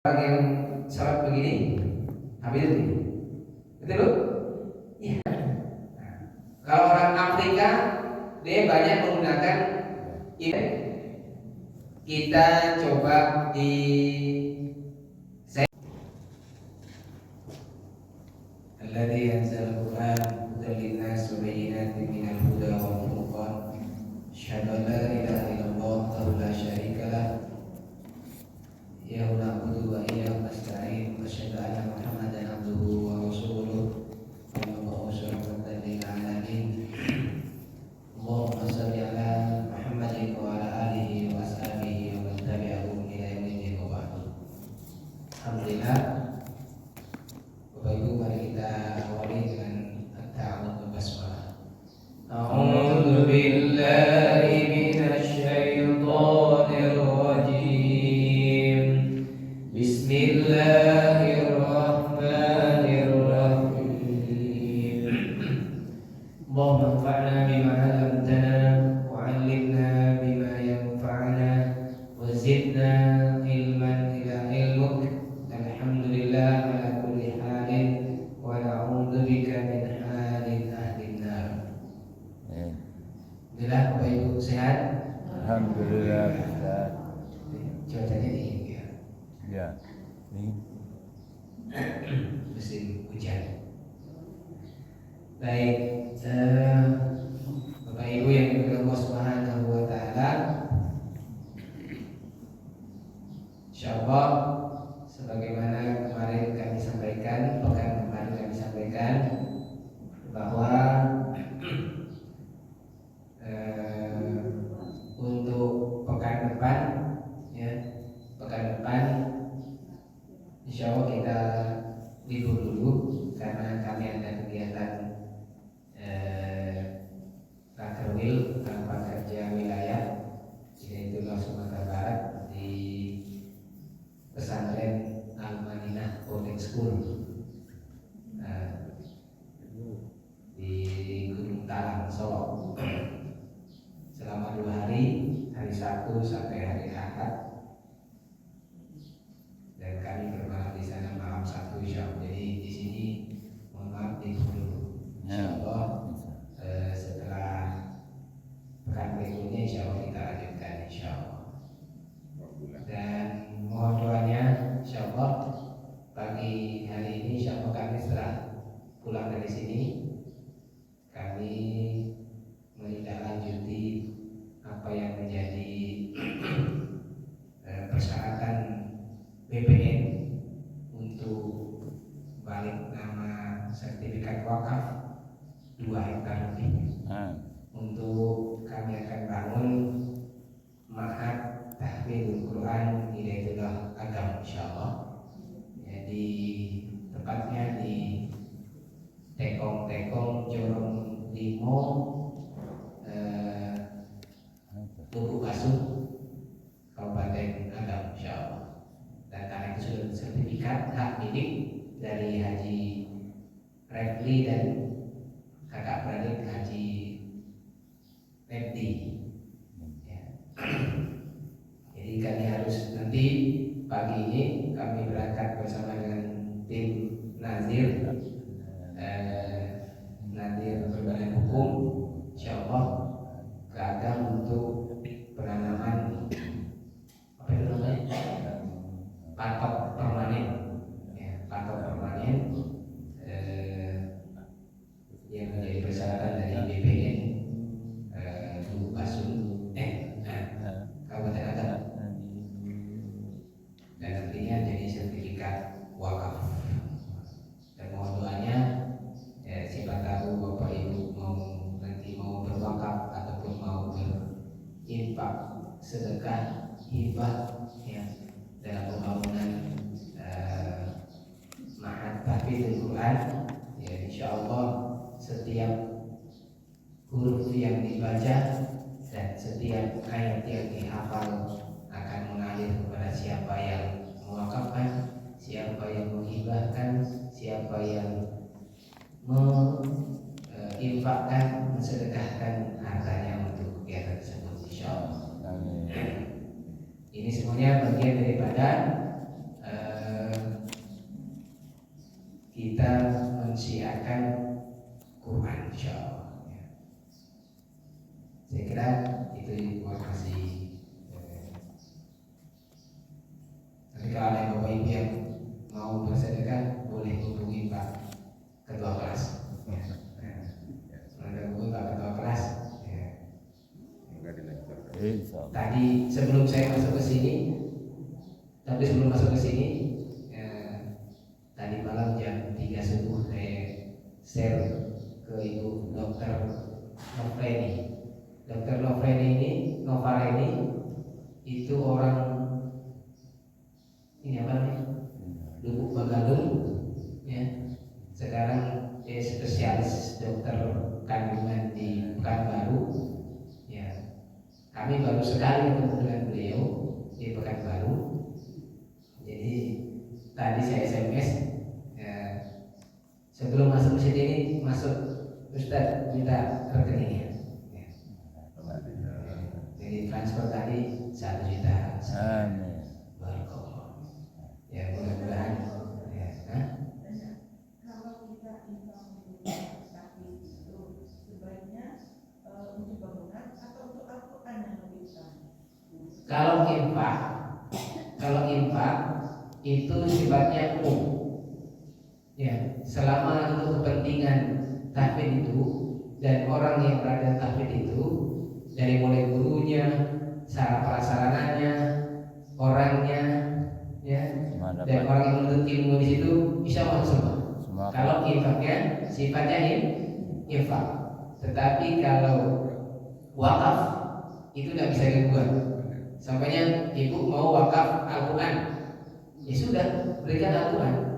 Orang yang sholat begini, habis itu, betul loh? Iya. Nah, kalau orang Afrika, dia banyak menggunakan ini. Kita coba di Alladzi anzala al-Qur'an hudan lin-nas wa bayyinatin minal huda wal furqan. Asyhadu an la ilaha illallah wa la syarika lah. Iyyahu na'budu wa iyyahu nasta'in. Asyhadu anna Muhammadan abduhu wa rasuluh. Allahumma shalli lil alamin. Allahumma shalli ala Muhammadin wa ala alihi wa ashabihi wa man tabi'ahum ila yaumil wa ba'd. Alhamdulillah. Bapak Ibu, mari kita awali dengan at-ta'awudz basmalah. A'udzu billahi minasy syaithanir rajim. Bismillahirrahmanirrahim. Allahumma anfa'na bima 'allamtana wa 'allimna bima yanfa'una wa zidna ilman ila ilmuk. Alhamdulillah ala kulli halin wa na'udzu bika min halin ahlin nar. Alhamdulillah, Bapak Ibu sehat? Alhamdulillah Ustaz. Cuacanya dingin ya. Ya. Ini Musim hujan. Baik, Bapak Ibu yang dimuliakan Allah Subhanahu wa taala. Insyaallah sebagaimana kemarin kami sampaikan, pekan kemarin kami sampaikan bahwa untuk pekan depan ya, pekan depan insya Allah kita libur dulu karena kami ada kegiatan Rakerwil tanpa kerja wilayah yaitu Sumatera Barat di pesantren Al-Madinah Boarding School di Gunung Talang, Solo selama 2 hari, hari Sabtu sampai hari Ahad, dan kami bermalam di sana malam Sabtu insya Allah. Jadi di sini mohon maaf dulu insya Allah. Setelah pekan berikutnya insya Allah kita lanjutkan insya Allah. Dan mohon doanya insya Allah pagi hari ini insya Allah kami setelah pulang dari sini kami menindaklanjuti apa yang menjadi persyaratan BPN untuk balik nama sertifikat wakaf 2 hektar lebih. Untuk kami akan bangun Ma'had Tahfidz Quran Hidayatullah Agam insyaallah. Jadi tepatnya di Tekong Jorong Limo, Tugu Basuh, Kabupaten Agam insyaallah. Dan karena itu sudah sertifikat hak milik dari Haji Refli dan kakak beradik Haji Repti ya. Jadi kami harus nanti pagi ini kami berangkat bersama dengan tim Nazir berbadan hukum insyaallah ke Agam untuk penanaman apa itu namanya patok permanen ya, patok permanen yang menjadi persyaratan dari BPN Tugu Basuh Kabupaten Agam, dan nantinya jadi sertifikat wakaf. Dan mohon doanya siapa tahu Bapak Ibu nanti mau berwakaf ataupun mau berinfak sedekah hibah ya dalam pembangunan Ma'had Tahfidz Quran ya, insyaallah setiap huruf yang dibaca dan setiap ayat yang dihafal akan mengalir kepada siapa yang mewakafkan, siapa yang menghibahkan, siapa yang menginfakkan, mensedekahkan hartanya untuk kegiatan tersebut insyaallah. Ini semuanya bagian daripada mensiarkan Quran, insyaallah. Ya. Saya kira itu informasi. Nanti kalau ada Bapak Ibu yang mau bersedekah boleh hubungi Pak Ketua Kelas. Ya. Ada hubungi Pak Ketua Kelas. Ya. Tadi sebelum saya masuk ke sini, tadi malam jam 3 subuh saya share ke Ibu Dokter Novreni. Dokter Novreni itu orang ini apa nih? Lubuk Bagalung, ya. Sekarang dia spesialis dokter kandungan di Pekanbaru. Ya. Kami baru sekali ketemu dengan beliau di Pekanbaru. Jadi tadi saya SMS sebelum masuk masjid ini, masuk Ustaz minta rekeningnya. Ya. Jadi transfer tadi 1 juta. Amin. Barakallah. Ya mudah-mudahan. Ya. Kalau kita tapi itu sebaiknya untuk bangunan atau untuk Al-Quran yang lebih utama? Kalau infak itu sifatnya umum. Ya, selama untuk kepentingan tahfidz itu dan orang yang berada tahfidz itu, dari mulai gurunya, sarana prasarananya, orangnya, ya, dan orang yang menuntut ilmu di situ, insya Allah semua. Kalau infaknya sifatnya infak, tetapi kalau wakaf itu tidak bisa dibuat. Sampainya ibu mau wakaf Al-Quran, ya sudah berikan Al-Quran.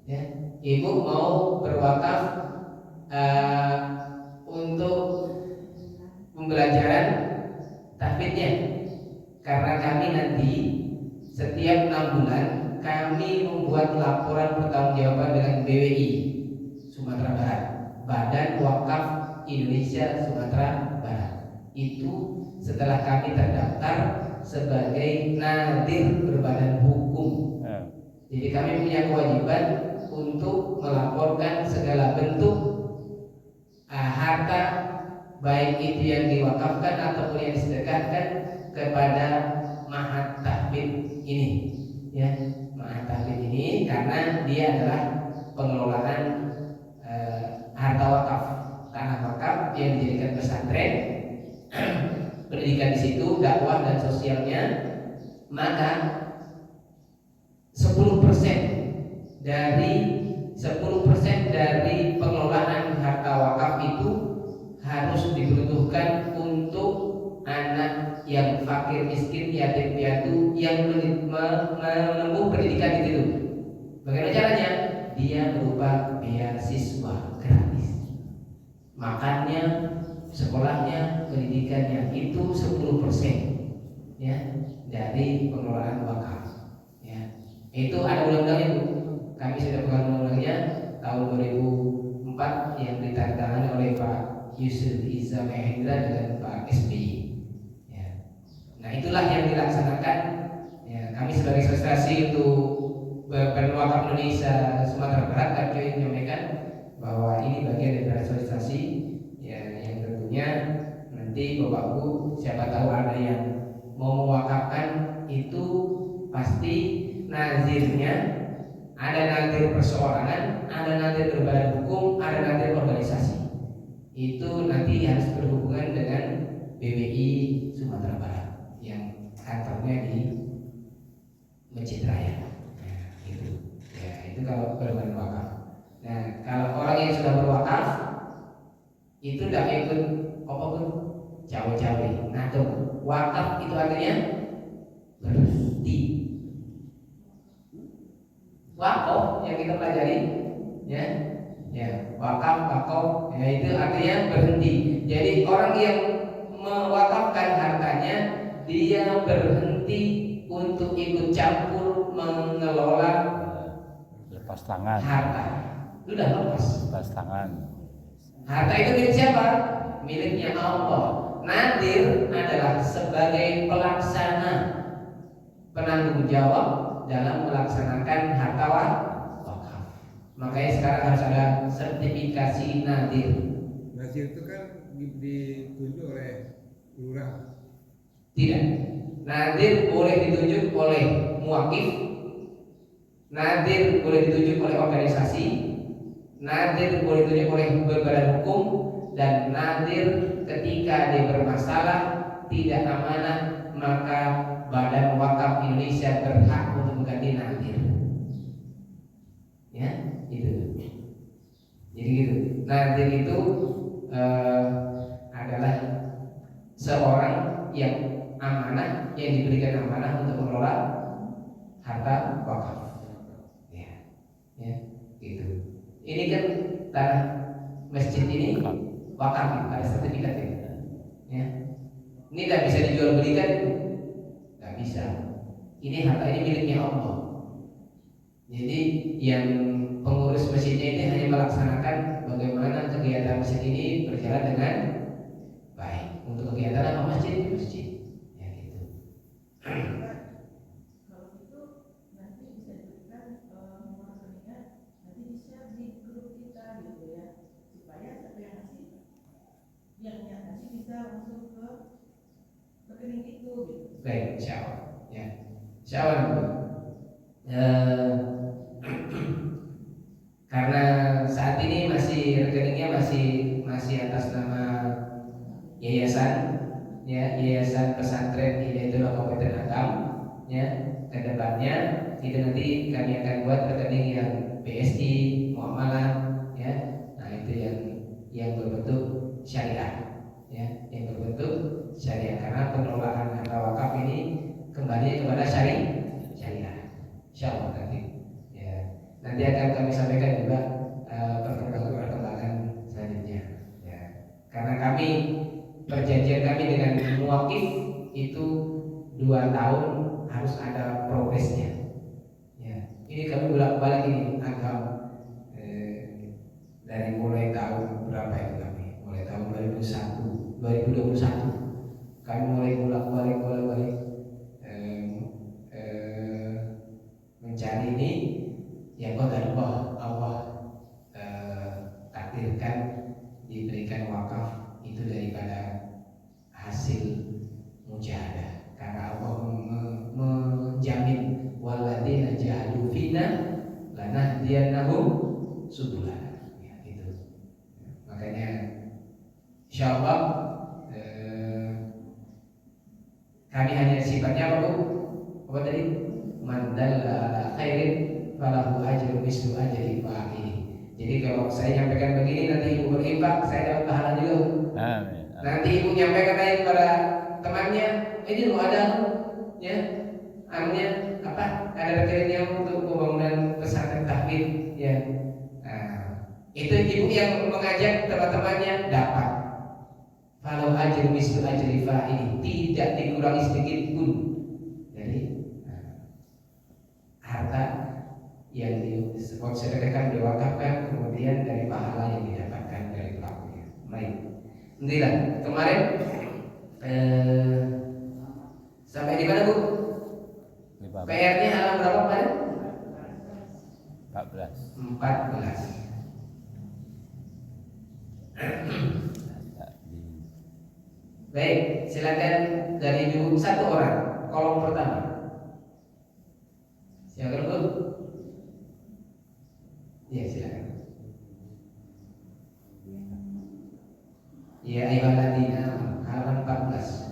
Ya, ibu mau berwakaf untuk pembelajaran tahfidznya, karena kami nanti setiap 6 bulan kami membuat laporan pertanggungjawaban dengan BWI Sumatera Barat, Badan Wakaf Indonesia Sumatera Barat. Itu setelah kami terdaftar sebagai nadir berbadan hukum. Jadi kami punya kewajiban untuk melaporkan segala bentuk harta, baik itu yang diwakafkan ataupun yang disedekahkan, kepada Ma'had Tahfidz ini, ya. Ma'had Tahfidz ini karena dia adalah pengelolaan harta wakaf, tanah wakaf yang dijadikan pesantren, pendidikan di situ, dakwah dan sosialnya. Maka 10% dari pengelolaan harta wakaf itu harus dibutuhkan untuk anak yang fakir miskin, yatim piatu yang menempuh pendidikan di situ. Bagaimana caranya? Dia berupa beasiswa gratis, makannya, sekolahnya, pendidikannya, itu 10%, ya, dari pengelolaan wakaf. Ya. Itu ada undang-undangnya, Bu. Kami sudah bukan undang-undangnya tahun 2004 yang ditandatangani oleh Pak Yusuf Iza Mahendra dengan Pak SBY. Ya. Nah, itulah yang dilaksanakan. Ya, kami sebagai asosiasi untuk Badan Wakaf Indonesia Sumatera Barat, kami menyampaikan bahwa ini bagian dari asosiasi, ya, yang tentunya nanti Bapak Bu, siapa tahu ada yang mau mewakafkan, itu pasti nazirnya ada nazir perseorangan, ada nazir berbadan hukum, ada nazir organisasi. Itu nanti harus berhubungan dengan BWI Sumatera Barat yang kantornya di Masjid Raya. Nah, itu. Ya, itu kalau berbadan wakaf. Nah, kalau orang yang sudah berwakaf itu tidak ikut apapun, cawe-cawe, ngatur. Wakaf itu artinya berhenti. Wakaf yang kita pelajari, ya, wakaf, ya, itu artinya berhenti. Jadi orang yang mewakafkan hartanya, dia berhenti untuk ikut campur mengelola lepas tangan. Harta sudah lepas tangan. Harta itu milik siapa? Miliknya Allah. Nadir adalah sebagai pelaksana, penanggung jawab dalam melaksanakan harta wakaf. Makanya sekarang harus ada sertifikasi nadir. Nazir itu kan ditunjuk oleh lurah. Tidak. Nadir boleh ditunjuk oleh muwakif, nadir boleh ditunjuk oleh organisasi, nadir boleh ditunjuk oleh berbadan hukum, dan nadir ketika dia bermasalah tidak amanah maka Badan Wakaf Indonesia berhak untuk mengganti nadir. Ya, itu. Jadi gitu. Nadir itu adalah seorang yang amanah, yang diberikan amanah untuk mengelola harta wakaf. Ya, ya, gitu. Ini kan tanah masjid ini wakaf, ada sertifikat ini. Ya, ini tidak bisa dijual belikan, nggak bisa. Ini harta ini miliknya Allah. Jadi yang pengurus masjidnya ini hanya melaksanakan bagaimana kegiatan masjid ini berjalan dengan baik. Untuk kegiatan apa masjid? Masjid. Ya gitu. Kalau itu nanti bisa diberikan nomor rekeningnya, nanti di-share di grup kita gitu ya, supaya siapa yang ngasih bisa langsung ke rekening itu gitu. Baik, insyaallah. Ya, insyaallah. Karena saat ini masih rekeningnya masih atas nama yayasan, ya, Yayasan Pesantren Hidayatul Kabupaten Agam. Ya, kedepannya itu nanti kami akan buat rekening yang BSI, muamalah, ya. Nah itu yang berbentuk syariah, ya, yang berbentuk syariah, karena pengelolaan harta wakaf ini kembali kepada syariah. Insyaallah nanti, ya, nanti akan kami sampaikan juga perkembangan selanjutnya, ya. Karena kami perjanjian kami dengan muwakif itu 2 tahun harus ada progresnya. Ya, ini kami bolak-balik ini agak dari mulai tahun berapa itu kami? Mulai tahun 2021 kami mulai bolak-balik mencari ini, ya qadarullah, Allah takdirkan diberikan wakaf itu daripada hasil mujahadah, karena Allah menjamin walladzina jahadu fina lanahdiyannahum subulana. Ya, itu. Makanya insyaallah kami hanya sifatnya apa Bu? Apa tadi? Man dalla ala khairin falahu ajrun mislu ajri fa'ili. Jadi kalau saya nyampaikan begini nanti ibu berinfak, saya dapat pahala juga. Amin. Nanti ibu nyampaikan lagi kepada temannya, ini loh ada, ya, anunya apa? Ada rekeningnya untuk pembangunan pesantren tahfidz, ya. Nah, itu ibu yang mengajak teman-temannya dapat. Kalau ajr mislu ajri fa'ili, tidak dikurangi sedikit pun. Jadi harta yang disedekahkan, diwakafkan, kemudian dari pahala yang didapatkan dari pelakunya. Baik. Alhamdulillah. Kemarin sampai di mana Bu? PR-nya halaman berapa kemarin? 14. Baik, silakan dari ibu satu orang, kolom pertama. Silakan Bu. Ya, silakan. Ya, ayyuhalladzina halaman 14.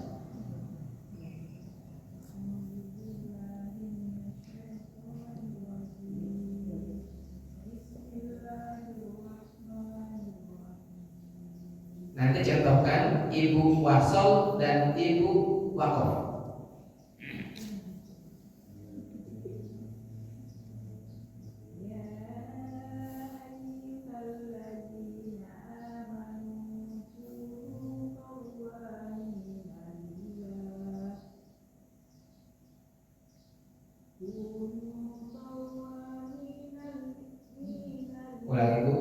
Nanti contohkan ibu wasol dan ibu wakof. Ulang ibu.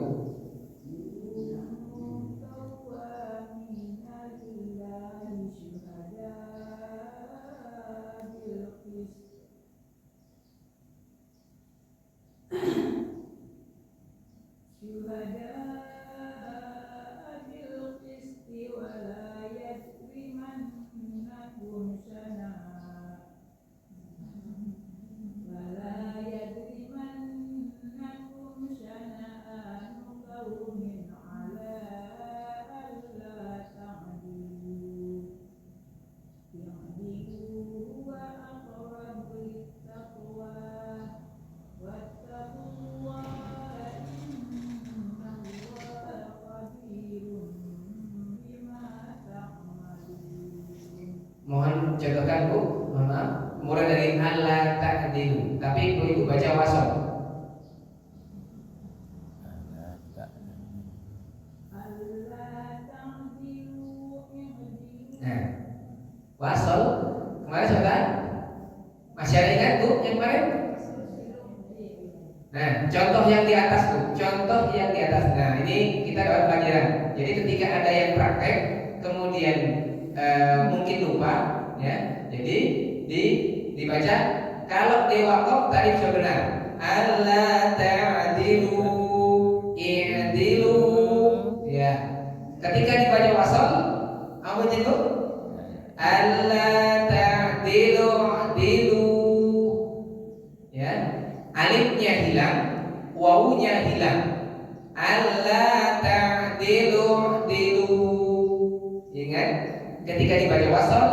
Mohon contohkan Bu, mohon maaf. Mulai dari alla ta'dilu, tapi Bu Ibu baca wasol. Nah, wasol kemarin sudah masih ada ingat Bu yang kemarin? Nah, contoh yang di atas Bu, contoh yang di atas. Nah, ini kita dapat pelajaran. Jadi ketika ada yang praktek, kemudian mungkin lupa, ya. Jadi dibaca. Kalau di wakaf tadi sudah benar. Alla ta'dilu i'dilu. Ya. Ketika dibaca wasol, apa itu? Alla ta'dilu i'dilu. Ya. Alifnya hilang, wawunya hilang. Alla ta'dilu i'dilu. Ingat, ketika dibaca wasol,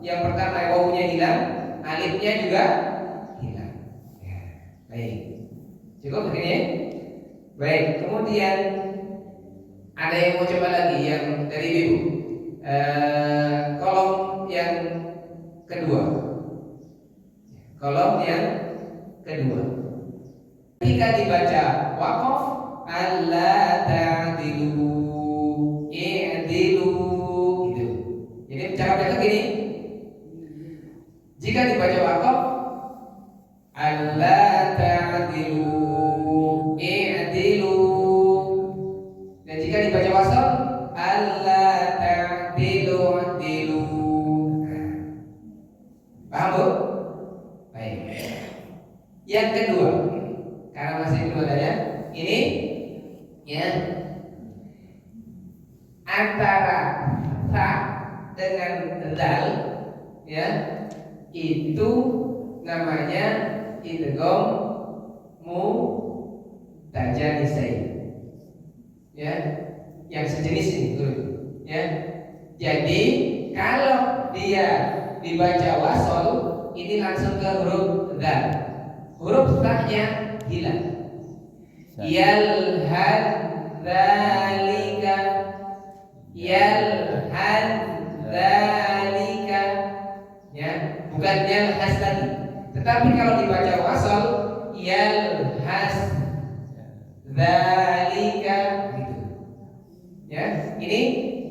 yang pertama wawunya hilang, alifnya juga hilang. Ya, baik. Cukup begini. Baik. Kemudian ada yang mau coba lagi yang dari Ibu. Kolom yang kedua. Kolom yang kedua. Ketika dibaca waqaf, alla ta'dilu i'dilu gitu. Jadi cara mereka gini. Jika dibaca waqaf, alla ta'dilu i'dilu. Dan jika dibaca wasal, alla ta'dilu i'dilu. Paham Bu? Baik. Yang kedua, karena masih belum adanya, ini ya antara ta dengan dal, ya itu namanya idgham mutajanisai, ya yang sejenis ini dulu, ya. Jadi kalau dia dibaca wasol, ini langsung ke huruf dal, huruf ta-nya hilang. Yalhad dzalika, yalhad dzalika, ya, bukan yalhas lagi. Tetapi kalau dibaca wasal, yalhas dzalika gitu. Ya, ini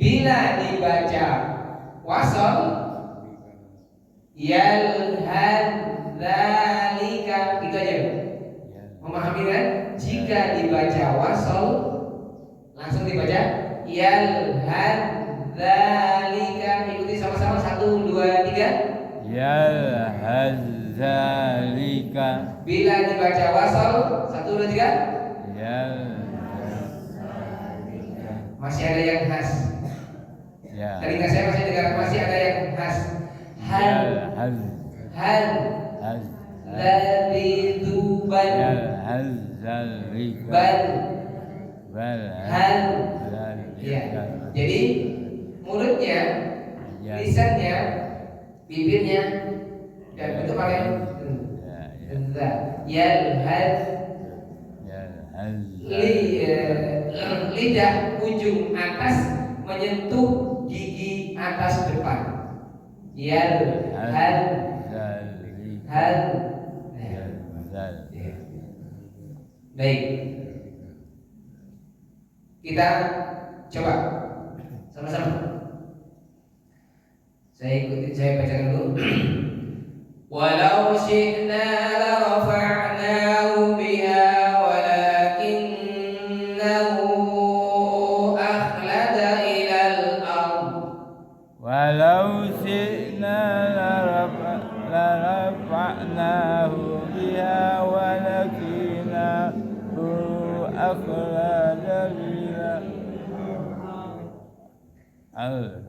bila dibaca wasal, yalhad dzalika gitu aja. Memahami kan? Jika dibaca wasal, langsung dibaca yalhad dzalika. Ikuti sama-sama 1, 2, 3. Yalhad dzalika. Bila dibaca wasal 1, 2, 3. Masih ada yang khas. Ya. Telinga saya masih dengar masih ada yang khas. Hal ladzi bal hal. Ya. Jadi mulutnya, lisannya, bibirnya dan itu pakai yalhad. Lidah ujung atas menyentuh gigi atas depan. Yalhad. Baik. Kita coba sama-sama. Saya bacakan dulu. Walau syi'na la rafa'nahu biha walakinnahu akhlada ilal ardh. Walau syi'na la rafa'nahu biha walakinnahu akhlada ilal ardh.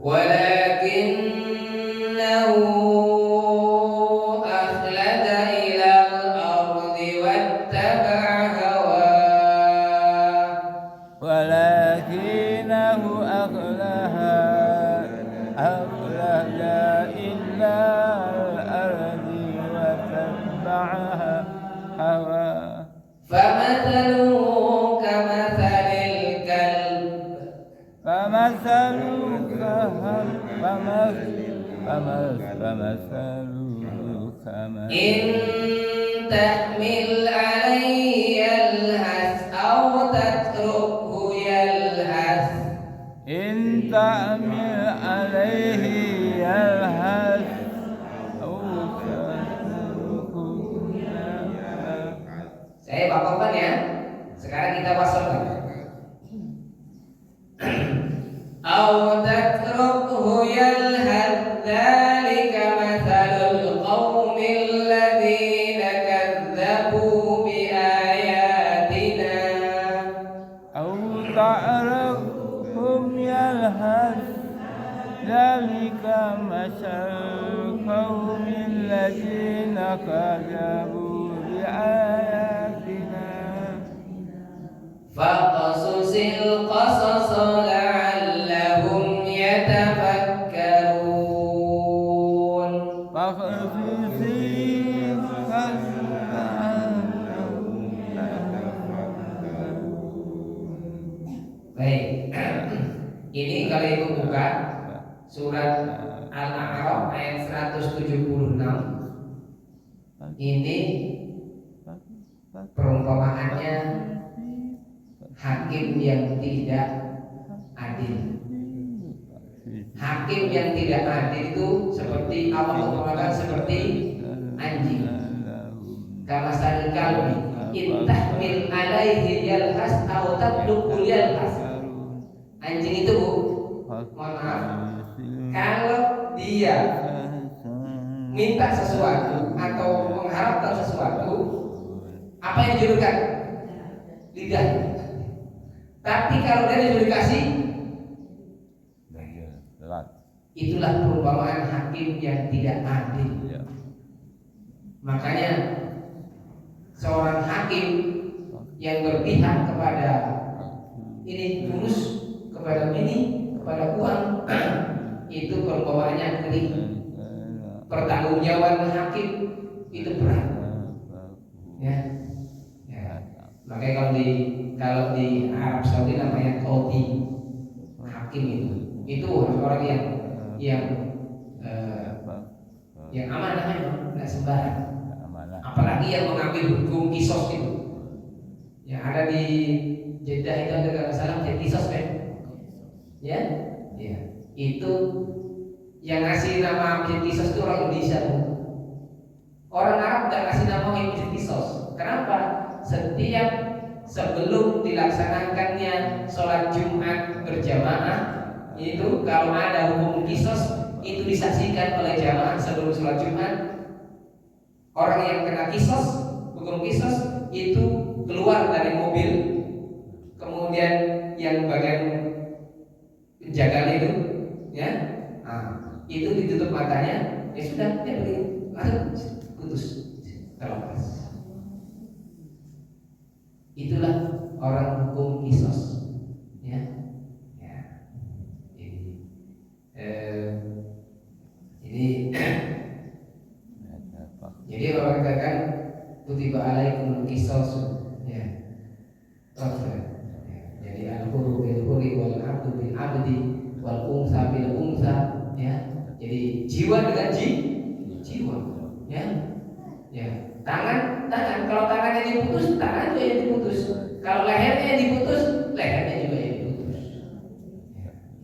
إن تحمل عليه يلهث أو تتركه يلهث إن تعمل عليه يلهث أو تتركه يلهث. Saya bakokan ya. Sekarang kita wasalkan. أو تتركه يلهث ذلك مثل القوم الذين كذبوا بآياتنا أو تعرفهم يلهث ذلك مثل القوم الذين كذبوا بآياتنا فاقصص القصص لعلهم يتفكرون Baik, ini kalau ibu buka surat Al-A'raf ayat 176. Ini perumpamaannya hakim yang tidak adil. Hakim yang tidak adil itu seperti Allah mengatakan seperti anjing. Kama sadil kalbi intahmil alaihi yalhas aw tablughul yalhas. Anjing itu mohon maaf, kalau dia minta sesuatu atau mengharapkan sesuatu, apa yang dijulukan? Lidah. Tapi kalau dia disuruh dikasih, itulah perumpamaan hakim yang tidak adil. Makanya seorang hakim yang berpihak kepada ini tulus, kepada ini, kepada uang, itu perumpamaannya kering. Pertanggungjawaban hakim itu berat. Ya. Makanya kalau di Arab Saudi namanya qadhi, hakim itu orang yang amanah memang, nggak sembarang. Apalagi yang mengambil hukum kisos itu. Yang ada di Jeddah itu ada kalau salah kisos kan? Ya, itu yang ngasih nama kisos itu orang Indonesia. Orang Arab nggak ngasih nama kisos. Kenapa? Setiap sebelum dilaksanakannya sholat Jumat berjamaah itu kalau ada hukum kisos itu disaksikan oleh jamaah sebelum sholat Jumat. Orang yang kena kisos, hukum kisos itu keluar dari mobil, kemudian yang bagian penjaga itu, ya, itu ditutup matanya, ya sudah, dia pergi, langsung putus, terlepas. Itulah orang hukum kisos, ya. Jadi orang katakan kutiba alaikum kisos, ya. Jadi al-huru bil huri wal abdu bil abdi wal unsa bil unsa, ya. Jadi jiwa dengan jiwa, ya. Tangan, kalau tangannya diputus, tangan juga yang diputus. Kalau lehernya diputus, lehernya juga yang diputus.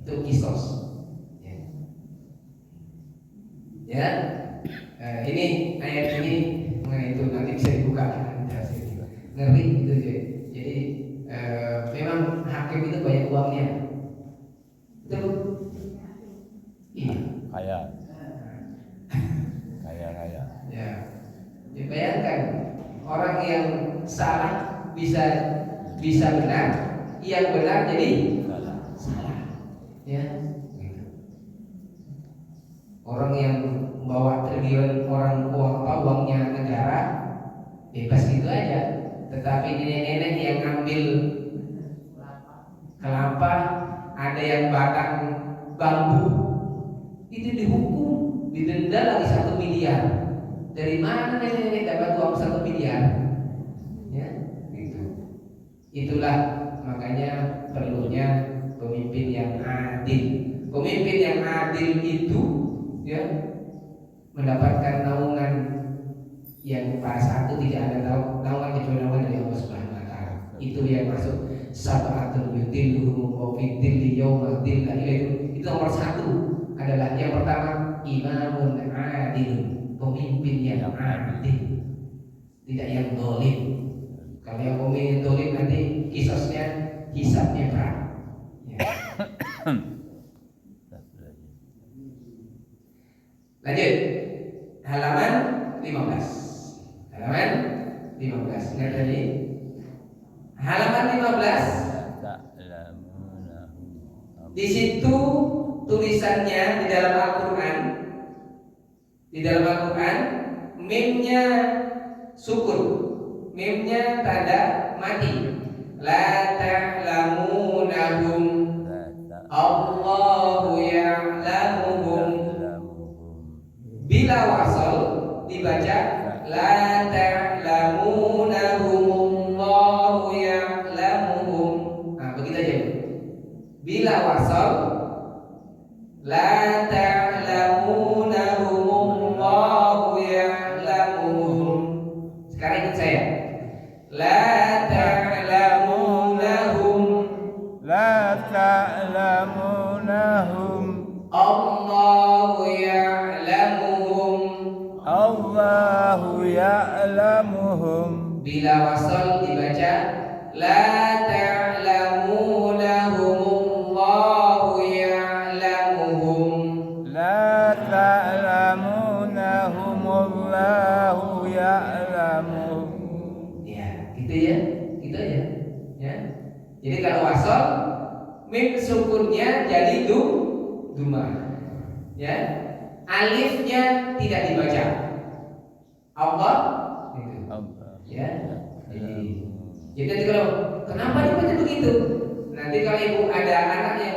Itu kisos. Ya. Ini ayat ini mengenai itu nanti bisa dibuka. Ngeri gitu ya. Jadi memang hakim itu banyak uangnya. Itu iya. Kaya. Ya. Dibayangkan orang yang salah bisa benar, yang benar jadi salah. Ya. Orang yang bawa triliun uangnya negara bebas gitu aja, tetapi nenek-nenek yang ngambil kelapa, ada yang batang bambu, itu dihukum, didenda lagi 1 miliar. Dari mana nenek-nenek dapat uang 1 miliar? Ya, gitu. Itulah makanya perlunya pemimpin yang adil. Pemimpin yang adil itu ya mendapatkan naungan yang pada saat itu tidak ada naungan kecuali naungan dari Allah Subhanahu wa taala. Itu yang masuk sab'atul yudilluhum wa fi dhilli yawma dhilla ilaihi. Itu nomor satu adalah yang pertama imamun adil, pemimpin yang adil, tidak yang dolim. Kalau yang pemimpin dolim nanti kisosnya hisabnya berat. Ya. Lanjut halaman 15. Halaman 15. Ingat tadi halaman 15. Di situ tulisannya di dalam Al-Quran, mimnya sukun, mimnya tanda mati. La ta'lamunahum Allahu ya'lamuhum. Bila wasal dibaca la ta'lamunahum Allahu ya'lamuhum. Nah, begitu aja. Bila wasal la ta'lamunahum Allahu ya'lamuhum. Sekarang ikut saya. La ta'lamunahum Allahu ya'lamuhum. Bila wasal dibaca la ta'lamunahum Allahu ya'lamuhum. Ya, gitu ya. Gitu aja. Ya. Jadi kalau wasal mim sukunnya jadi duma. Ya. Alifnya tidak dibaca. Allah gitu. Ya. Jadi nanti kalau kenapa dibaca begitu? Nanti kalau ibu ada anak yang